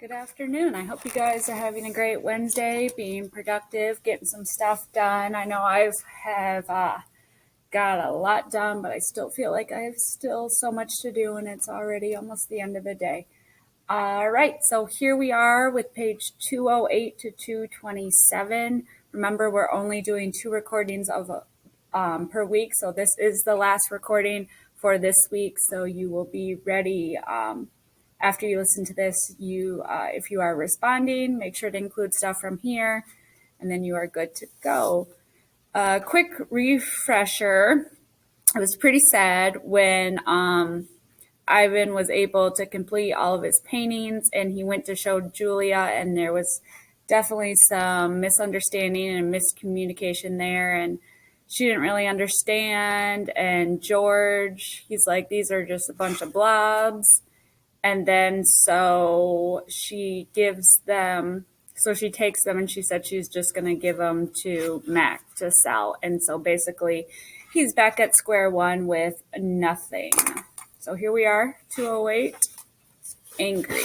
Good afternoon. I hope you guys are having a great Wednesday, being productive, getting some stuff done. I know I have got a lot done, but I still feel like I have still so much to do, and it's already almost the end of the day. All right, so here we are with page 208 to 227. Remember, we're only doing two recordings per week, so this is the last recording for this week, so you will be ready after you listen to this. If you are responding, make sure to include stuff from here, and then you are good to go. Quick refresher. It was pretty sad when Ivan was able to complete all of his paintings, and he went to show Julia, and there was definitely some misunderstanding and miscommunication there, and she didn't really understand. And George, he's like, these are just a bunch of blobs. And then so she takes them, and she said she's just going to give them to Mac to sell. And so basically he's back at square one with nothing. So here we are, 208, angry.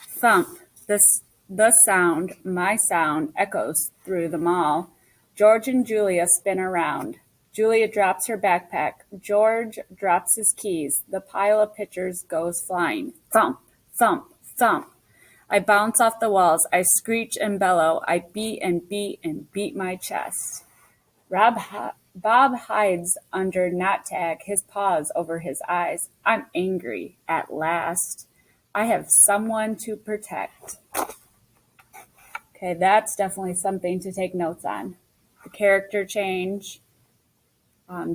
Thump, the sound, my sound, echoes through the mall. George and Julia spin around. Julia drops her backpack. George drops his keys. The pile of pictures goes flying. Thump, thump, thump. I bounce off the walls. I screech and bellow. I beat and beat and beat my chest. Bob hides under knot tag, his paws over his eyes. I'm angry, at last. I have someone to protect. Okay, that's definitely something to take notes on. The character change.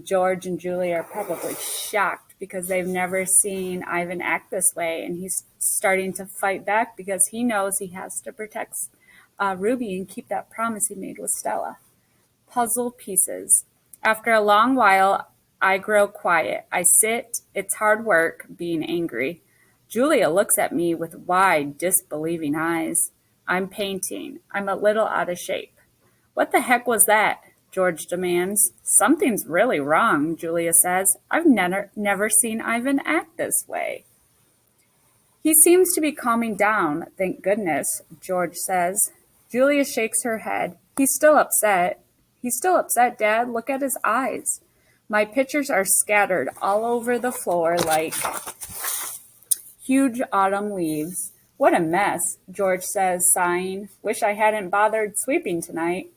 George and Julie are probably shocked because they've never seen Ivan act this way, and he's starting to fight back because he knows he has to protect Ruby and keep that promise he made with Stella. Puzzle pieces. After a long while, I grow quiet. I sit. It's hard work being angry. Julia looks at me with wide, disbelieving eyes. I'm painting. I'm a little out of shape. What the heck was that? George demands. Something's really wrong, Julia says. I've never seen Ivan act this way. He seems to be calming down, thank goodness, George says. Julia shakes her head. He's still upset. He's still upset, Dad. Look at his eyes. My pictures are scattered all over the floor like huge autumn leaves. What a mess, George says, sighing. Wish I hadn't bothered sweeping tonight.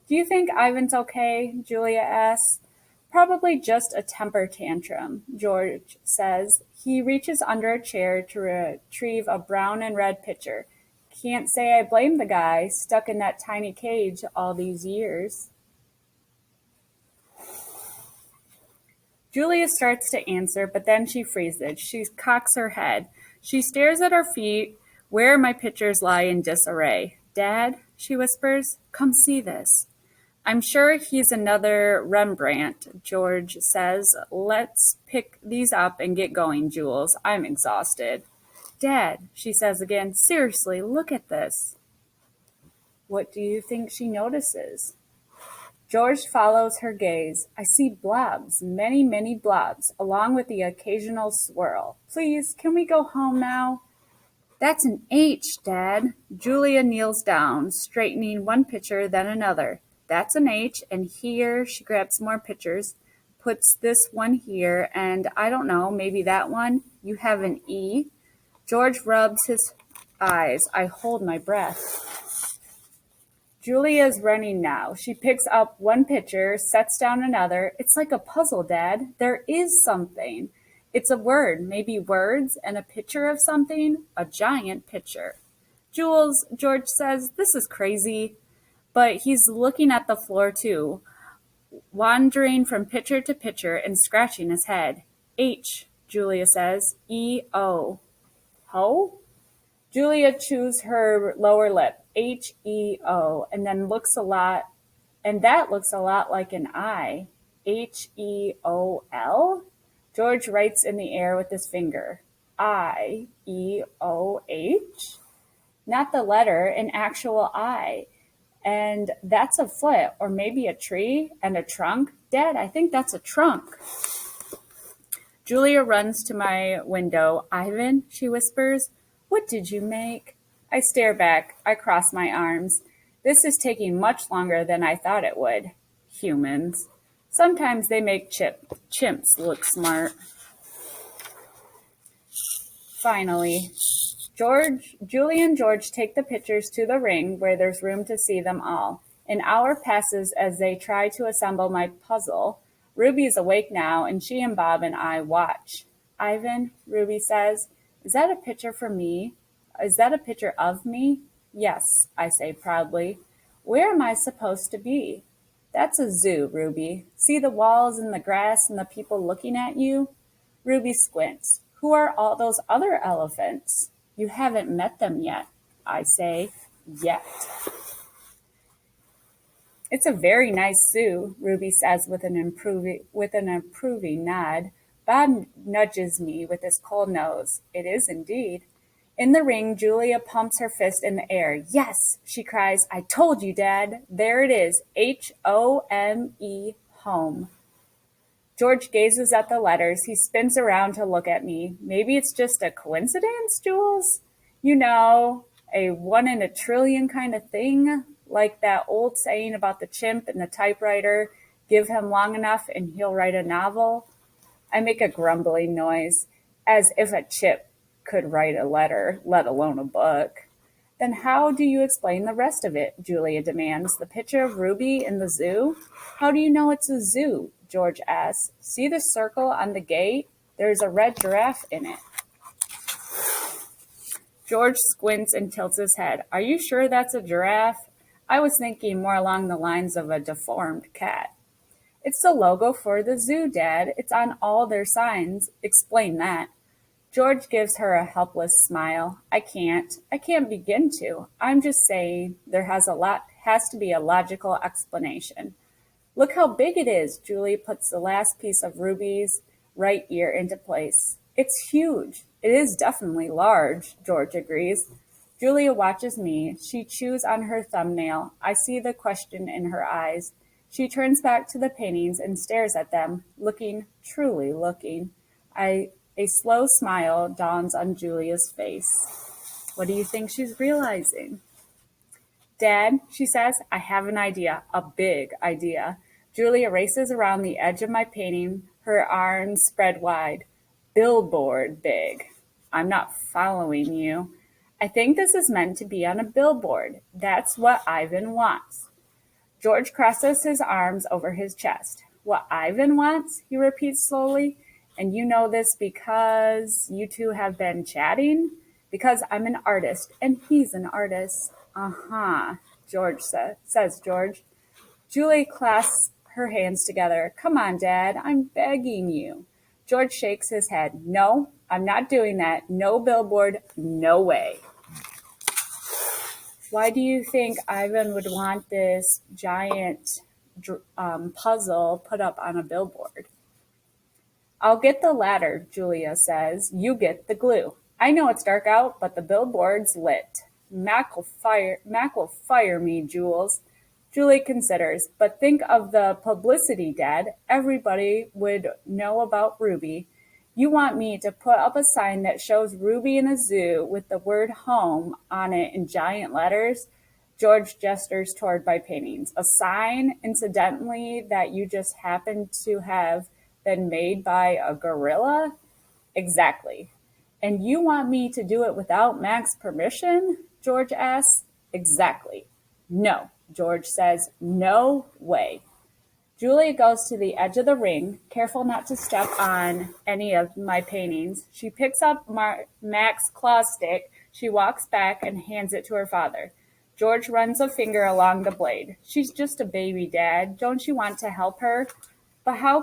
Do you think Ivan's okay? Julia asks. Probably just a temper tantrum, George says. He reaches under a chair to retrieve a brown and red pitcher. Can't say I blame the guy stuck in that tiny cage all these years. Julia starts to answer, but then she freezes. She cocks her head. She stares at her feet, where my pictures lie in disarray. Dad, she whispers, come see this. I'm sure he's another Rembrandt, George says. Let's pick these up and get going, Jules. I'm exhausted. Dad, she says again, seriously, look at this. What do you think she notices? George follows her gaze. I see blobs, many, many blobs, along with the occasional swirl. Please, can we go home now? That's an H, Dad. Julia kneels down, straightening one picture, then another. That's an H, and here she grabs more pictures, puts this one here, and I don't know, maybe that one. You have an E. George rubs his eyes. I hold my breath. Julia's running now. She picks up one picture, sets down another. It's like a puzzle, Dad. There is something. It's a word, maybe words, and a picture of something, a giant picture. Jules, George says, this is crazy. But he's looking at the floor too, wandering from picture to picture and scratching his head. H, Julia says. E-O. Ho? Julia chews her lower lip. H-E-O. And then that looks a lot like an I. H-E-O-L? George writes in the air with his finger. I-E-O-H? Not the letter, an actual I. And that's a foot, or maybe a tree and a trunk. Dad, I think that's a trunk. Julia runs to my window. Ivan, she whispers, what did you make? I stare back. I cross my arms. This is taking much longer than I thought it would. Humans. Sometimes they make chimps look smart. Finally, Julie and George take the pictures to the ring where there's room to see them all. An hour passes as they try to assemble my puzzle. Ruby's awake now, and she and Bob and I watch. Ivan, Ruby says, is that a picture for me? Is that a picture of me? Yes, I say proudly. Where am I supposed to be? That's a zoo, Ruby. See the walls and the grass and the people looking at you? Ruby squints. Who are all those other elephants? You haven't met them yet, I say. Yet. It's a very nice zoo, Ruby says with an approving nod. Bob nudges me with his cold nose. It is indeed. In the ring, Julia pumps her fist in the air. Yes, she cries. I told you, Dad. There it is. H-O-M-E, home. George gazes at the letters. He spins around to look at me. Maybe it's just a coincidence, Jules? You know, a 1 in a trillion kind of thing? Like that old saying about the chimp and the typewriter. Give him long enough and he'll write a novel. I make a grumbling noise, as if a chip could write a letter, let alone a book. Then how do you explain the rest of it? Julia demands. The picture of Ruby in the zoo? How do you know it's a zoo? George asks. See the circle on the gate? There's a red giraffe in it. George squints and tilts his head. Are you sure that's a giraffe? I was thinking more along the lines of a deformed cat. It's the logo for the zoo, Dad. It's on all their signs. Explain that. George gives her a helpless smile. I can't begin to. I'm just saying there has to be a logical explanation. Look how big it is. Julie puts the last piece of Ruby's right ear into place. It's huge. It is definitely large, George agrees. Julia watches me. She chews on her thumbnail. I see the question in her eyes. She turns back to the paintings and stares at them, truly looking. A slow smile dawns on Julia's face. What do you think she's realizing? Dad, she says, I have an idea, a big idea. Julia races around the edge of my painting, her arms spread wide. Billboard big. I'm not following you. I think this is meant to be on a billboard. That's what Ivan wants. George crosses his arms over his chest. What Ivan wants, he repeats slowly. And you know this because you two have been chatting? Because I'm an artist, and he's an artist. Uh-huh, says George. Julie clasps her hands together. Come on, Dad, I'm begging you. George shakes his head. No, I'm not doing that. No billboard, no way. Why do you think Ivan would want this giant puzzle put up on a billboard? I'll get the ladder, Julia says. You get the glue. I know it's dark out, but the billboard's lit. Mac will fire me, Jules. Julie considers, but think of the publicity, Dad. Everybody would know about Ruby. You want me to put up a sign that shows Ruby in a zoo with the word home on it in giant letters? George gestures toward my paintings. A sign, incidentally, that you just happen to have been made by a gorilla? Exactly. And you want me to do it without Mac's permission? George asks. Exactly. No, George says. No way. Julia goes to the edge of the ring, careful not to step on any of my paintings. She picks up Mac's claw stick. She walks back and hands it to her father. George runs a finger along the blade. She's just a baby, Dad. Don't you want to help her? But how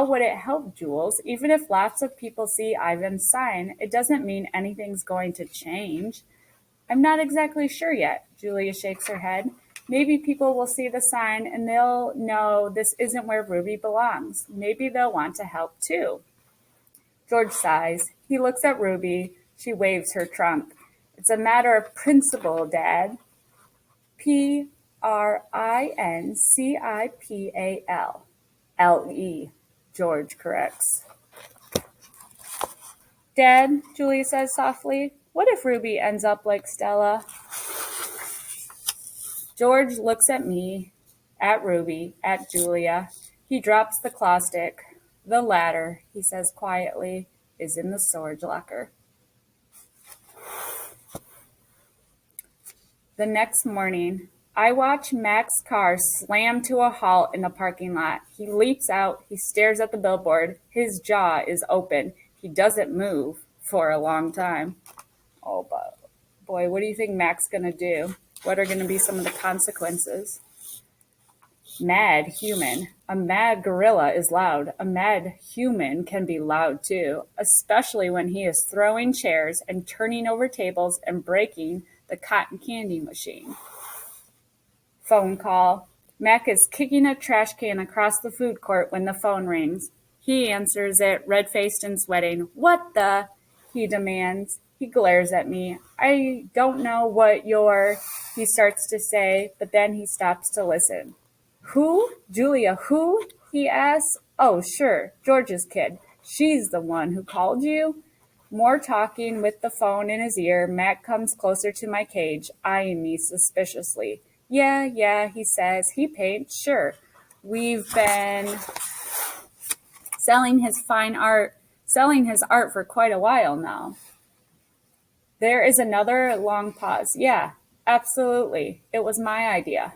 would it help, Jules? Even if lots of people see Ivan's sign, it doesn't mean anything's going to change. I'm not exactly sure yet. Julia shakes her head. Maybe people will see the sign and they'll know this isn't where Ruby belongs. Maybe they'll want to help too. George sighs. He looks at Ruby. She waves her trunk. It's a matter of principle, Dad. Principal. L-E, George corrects. Dad, Julia says softly, what if Ruby ends up like Stella? George looks at me, at Ruby, at Julia. He drops the claw stick. The ladder, he says quietly, is in the storage locker. The next morning, I watch Mac's car slam to a halt in the parking lot. He leaps out. He stares at the billboard. His jaw is open. He doesn't move for a long time. Oh, boy, what do you think Mac's going to do? What are going to be some of the consequences? Mad human. A mad gorilla is loud. A mad human can be loud too, especially when he is throwing chairs and turning over tables and breaking the cotton candy machine. Phone call. Mac is kicking a trash can across the food court when the phone rings. He answers it, red-faced and sweating. What the? He demands. He glares at me. I don't know what he starts to say, but then he stops to listen. Who? Julia, who? He asks. Oh, sure, George's kid. She's the one who called you? More talking with the phone in his ear, Mac comes closer to my cage, eyeing me suspiciously. Yeah, he says. He paints, sure. We've been selling his art for quite a while now. There is another long pause. Yeah, absolutely. It was my idea.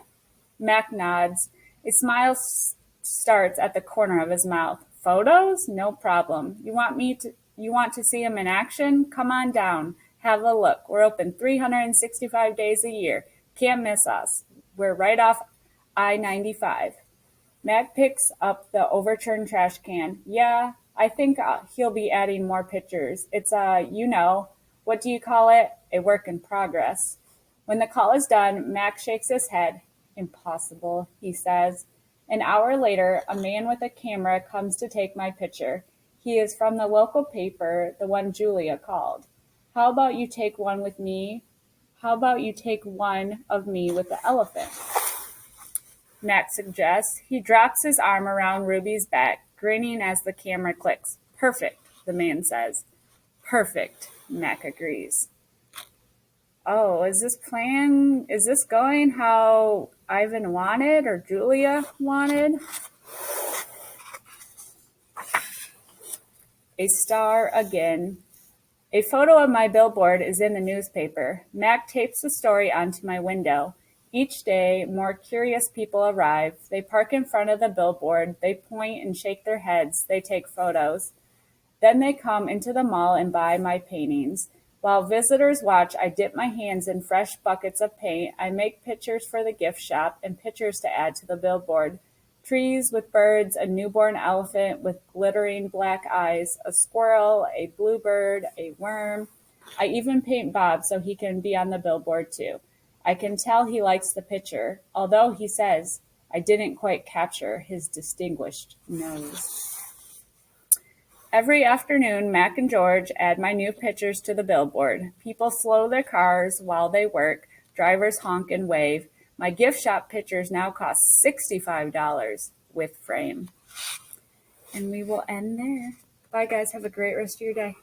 Mac nods. A smile starts at the corner of his mouth. Photos? No problem. You want to see him in action? Come on down. Have a look. We're open 365 days a year. Can't miss us. We're right off I-95. Mac picks up the overturned trash can. Yeah, I think he'll be adding more pictures. It's what do you call it? A work in progress. When the call is done, Mac shakes his head. Impossible, he says. An hour later, a man with a camera comes to take my picture. He is from the local paper, the one Julia called. How about you take one with me? How about you take one of me with the elephant? Mac suggests. He drops his arm around Ruby's back, grinning as the camera clicks. Perfect, the man says. Perfect, Mac agrees. Oh, is this going how Ivan wanted or Julia wanted? A star again. A photo of my billboard is in the newspaper. Mac tapes the story onto my window. Each day, more curious people arrive. They park in front of the billboard. They point and shake their heads. They take photos. Then they come into the mall and buy my paintings. While visitors watch, I dip my hands in fresh buckets of paint. I make pictures for the gift shop and pictures to add to the billboard. Trees with birds, a newborn elephant with glittering black eyes, a squirrel, a bluebird, a worm. I even paint Bob so he can be on the billboard too. I can tell he likes the picture, although he says I didn't quite capture his distinguished nose. Every afternoon, Mac and George add my new pictures to the billboard. People slow their cars while they work. Drivers honk and wave. My gift shop pictures now cost $65 with frame. And we will end there. Bye, guys. Have a great rest of your day.